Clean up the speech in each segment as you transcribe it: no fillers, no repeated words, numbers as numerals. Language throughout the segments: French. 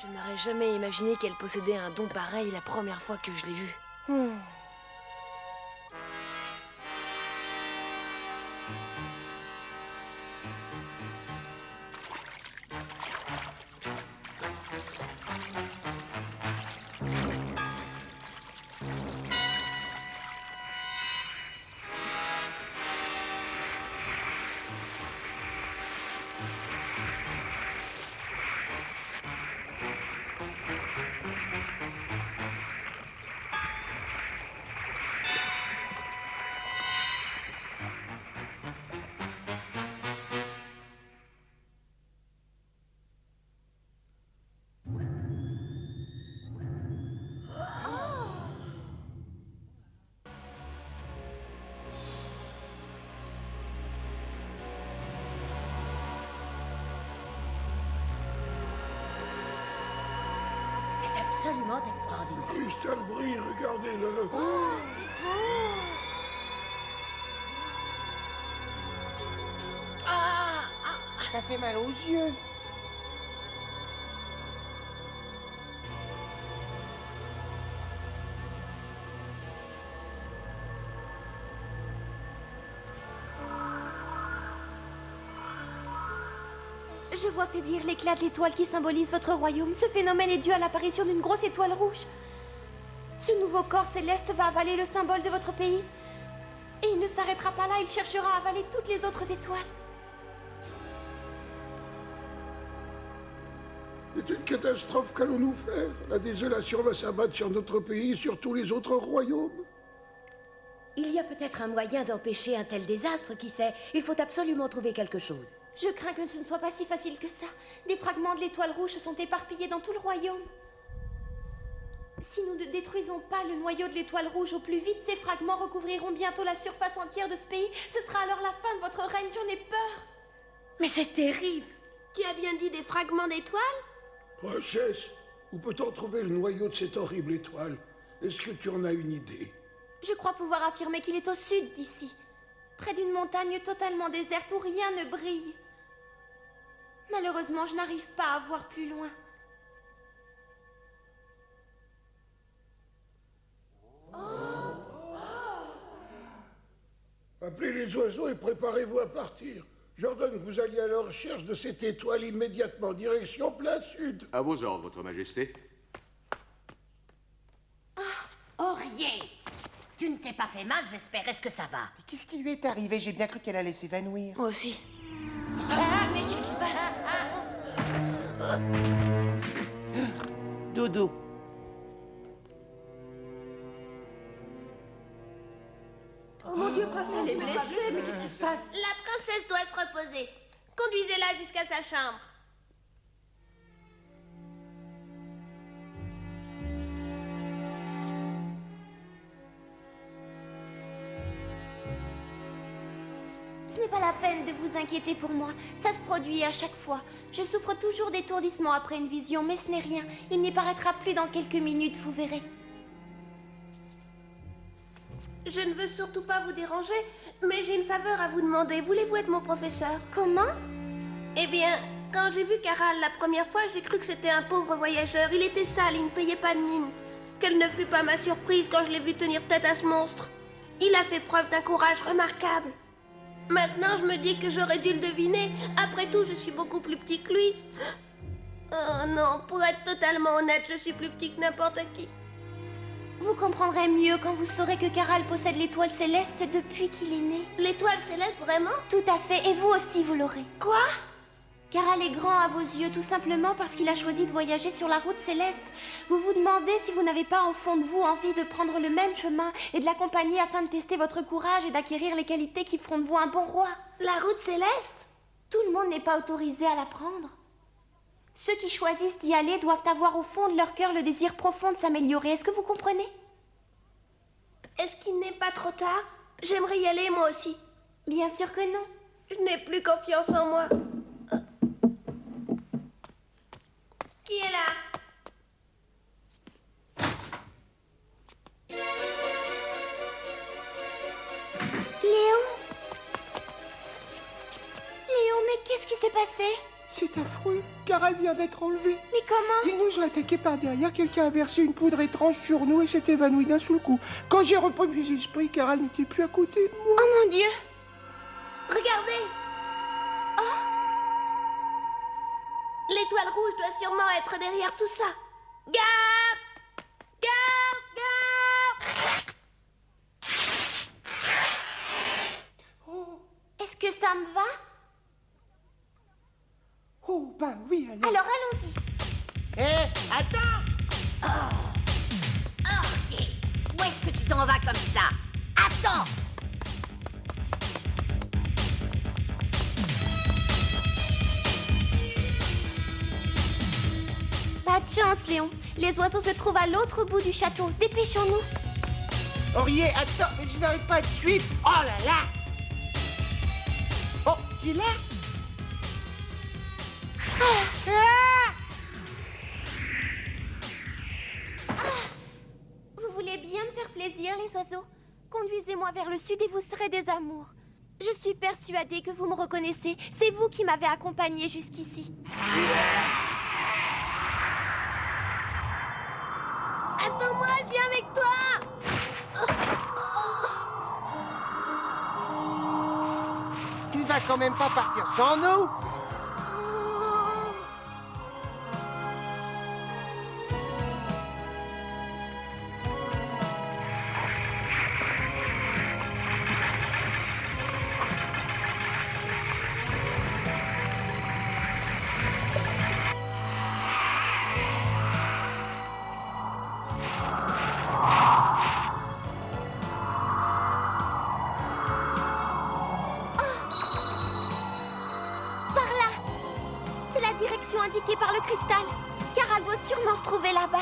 Je n'aurais jamais imaginé qu'elle possédait un don pareil la première fois que je l'ai vue. C'est absolument extraordinaire. Crystal brille, regardez-le. Oh, c'est beau. Ça fait mal aux yeux. Je vois faiblir l'éclat de l'étoile qui symbolise votre royaume. Ce phénomène est dû à l'apparition d'une grosse étoile rouge. Ce nouveau corps céleste va avaler le symbole de votre pays. Et il ne s'arrêtera pas là, il cherchera à avaler toutes les autres étoiles. C'est une catastrophe qu'allons-nous faire? La désolation va s'abattre sur notre pays et sur tous les autres royaumes. Il y a peut-être un moyen d'empêcher un tel désastre, qui sait. Il faut absolument trouver quelque chose. Je crains que ce ne soit pas si facile que ça. Des fragments de l'étoile rouge se sont éparpillés dans tout le royaume. Si nous ne détruisons pas le noyau de l'étoile rouge au plus vite, ces fragments recouvriront bientôt la surface entière de ce pays. Ce sera alors la fin de votre règne, j'en ai peur. Mais c'est terrible. Tu as bien dit des fragments d'étoiles? Princesse, où peut-on trouver le noyau de cette horrible étoile? Est-ce que tu en as une idée? Je crois pouvoir affirmer qu'il est au sud d'ici, près d'une montagne totalement déserte où rien ne brille. Malheureusement, je n'arrive pas à voir plus loin. Appelez les oiseaux et préparez-vous à partir. J'ordonne que vous alliez à la recherche de cette étoile immédiatement, direction plein sud. À vos ordres, Votre Majesté. Aurier, tu ne t'es pas fait mal, j'espère. Est-ce que ça va? Mais qu'est-ce qui lui est arrivé? J'ai bien cru qu'elle allait s'évanouir. Moi aussi. Mais qu'est-ce qui se passe? Dodo. Oh mon Dieu, princesse, elle est blessée. Mais qu'est-ce qui se passe? La princesse doit se reposer. Conduisez-la jusqu'à sa chambre. Ce n'est pas la peine de vous inquiéter pour moi. Ça se produit à chaque fois. Je souffre toujours d'étourdissement après une vision, mais ce n'est rien. Il n'y paraîtra plus dans quelques minutes, vous verrez. Je ne veux surtout pas vous déranger, mais j'ai une faveur à vous demander. Voulez-vous être mon professeur? Comment? Eh bien, quand j'ai vu Caral la première fois, j'ai cru que c'était un pauvre voyageur. Il était sale, il ne payait pas de mine. Quelle ne fut pas ma surprise quand je l'ai vu tenir tête à ce monstre. Il a fait preuve d'un courage remarquable. Maintenant, je me dis que j'aurais dû le deviner. Après tout, je suis beaucoup plus petit que lui. Oh non, pour être totalement honnête, je suis plus petit que n'importe qui. Vous comprendrez mieux quand vous saurez que Caral possède l'étoile céleste depuis qu'il est né. L'étoile céleste, vraiment? Tout à fait, et vous aussi vous l'aurez. Quoi? Caral est grand à vos yeux, tout simplement parce qu'il a choisi de voyager sur la route céleste. Vous vous demandez si vous n'avez pas au fond de vous envie de prendre le même chemin et de l'accompagner afin de tester votre courage et d'acquérir les qualités qui feront de vous un bon roi. La route céleste? Tout le monde n'est pas autorisé à la prendre. Ceux qui choisissent d'y aller doivent avoir au fond de leur cœur le désir profond de s'améliorer. Est-ce que vous comprenez? Est-ce qu'il n'est pas trop tard? J'aimerais y aller, moi aussi. Bien sûr que non. Je n'ai plus confiance en moi. Qui est là? Léo? Léo, mais qu'est-ce qui s'est passé? C'est C'est affreux. Caral vient d'être enlevé. Mais comment? Ils nous ont attaqués par derrière. Quelqu'un a versé une poudre étrange sur nous et s'est évanoui d'un seul coup. Quand j'ai repris mes esprits, Caral n'était plus à côté de moi. Oh mon Dieu! Regardez! L'étoile rouge doit sûrement être derrière tout ça. Garde! Garde! Garde! Oh, Est-ce que ça me va? oh, ben oui, allez. Alors allons-y. Hé, attends! Où est-ce que tu t'en vas comme ça? Attends! Pas de chance, Léon. Les oiseaux se trouvent à l'autre bout du château. Dépêchons-nous. Aurier, attends, mais je n'arrive pas à te suivre. Oh là là! Oh, il est là? Vous voulez bien me faire plaisir, les oiseaux? Conduisez-moi vers le sud et vous serez des amours. Je suis persuadée que vous me reconnaissez. C'est vous qui m'avez accompagnée jusqu'ici. Attends-moi, je viens avec toi! Tu vas quand même pas partir sans nous? Par là! C'est la direction indiquée par le cristal. Caral doit sûrement se trouver là-bas.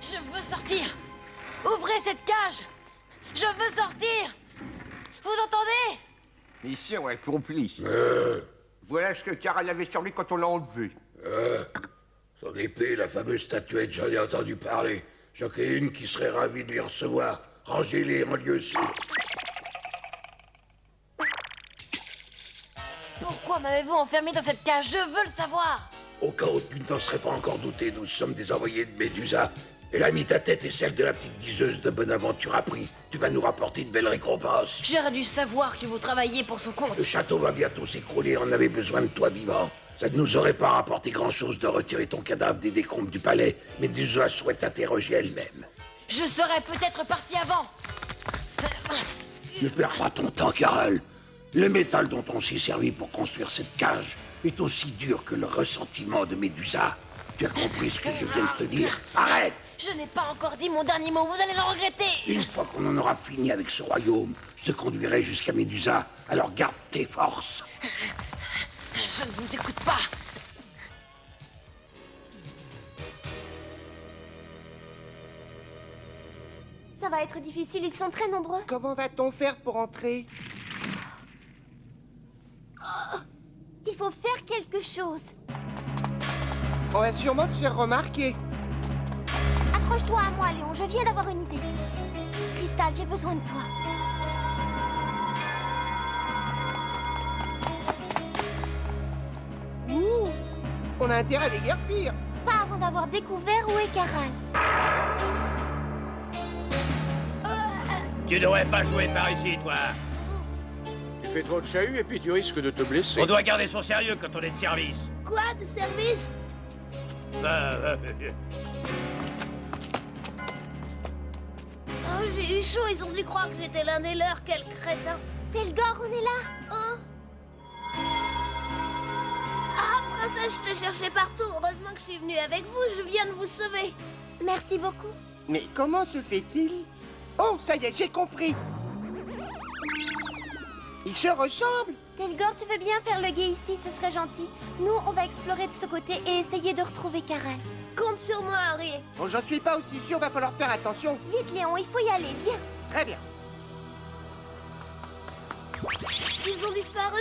Je veux sortir. Ouvrez cette cage. Je veux sortir. Vous entendez? Mission accomplie. Voilà ce que Caral avait sur lui quand on l'a enlevé. Son épée, la fameuse statuette, j'en ai entendu parler. J'en ai une qui serait ravie de les recevoir. Rangez-les en lieu sûr. Pourquoi m'avez-vous enfermé dans cette cage? Je veux le savoir. Au cas où tu ne t'en serais pas encore douté, nous sommes des envoyés de Médusa. Elle a mis ta tête et celle de la petite guiseuse de Bonaventure à prix. Tu vas nous rapporter de belles récompenses. J'aurais dû savoir que vous travailliez pour son compte. Le château va bientôt s'écrouler, on avait besoin de toi vivant. Ça ne nous aurait pas rapporté grand-chose de retirer ton cadavre des décombres du palais. Médusa souhaite t'interroger elle-même. Je serais peut-être parti avant. Ne perds pas ton temps, Caral. Le métal dont on s'est servi pour construire cette cage est aussi dur que le ressentiment de Médusa. Tu as compris ce que je viens de te dire? Arrête! Je n'ai pas encore dit mon dernier mot, vous allez le regretter. Une fois qu'on en aura fini avec ce royaume, je te conduirai jusqu'à Médusa. Alors garde tes forces. Je ne vous écoute pas. Ça va être difficile, ils sont très nombreux. Comment va-t-on faire pour entrer? Il faut faire quelque chose. On va sûrement se faire remarquer. Accroche-toi à moi, Léon, je viens d'avoir une idée. Cristal, j'ai besoin de toi. Ouh, on a intérêt à déguerpir. Pas avant d'avoir découvert où est Caral. Tu devrais pas jouer par ici, toi. Tu fais trop de chahut et puis tu risques de te blesser. On doit garder son sérieux quand on est de service. Quoi de service? Oh, j'ai eu chaud, ils ont dû croire que j'étais l'un des leurs, quel crétin. Telgor, on est là. Oh. Ah, princesse, je te cherchais partout. Heureusement que je suis venue avec vous, je viens de vous sauver. Merci beaucoup. Mais comment se fait-il? Oh, ça y est, j'ai compris. Ils se ressemblent. Telgor, tu veux bien faire le guet ici, ce serait gentil. Nous, on va explorer de ce côté et essayer de retrouver Caral. Compte sur moi, Henri. Bon, j'en suis pas aussi sûr, va falloir faire attention. Vite, Léon, il faut y aller, viens. Très bien. Ils ont disparu.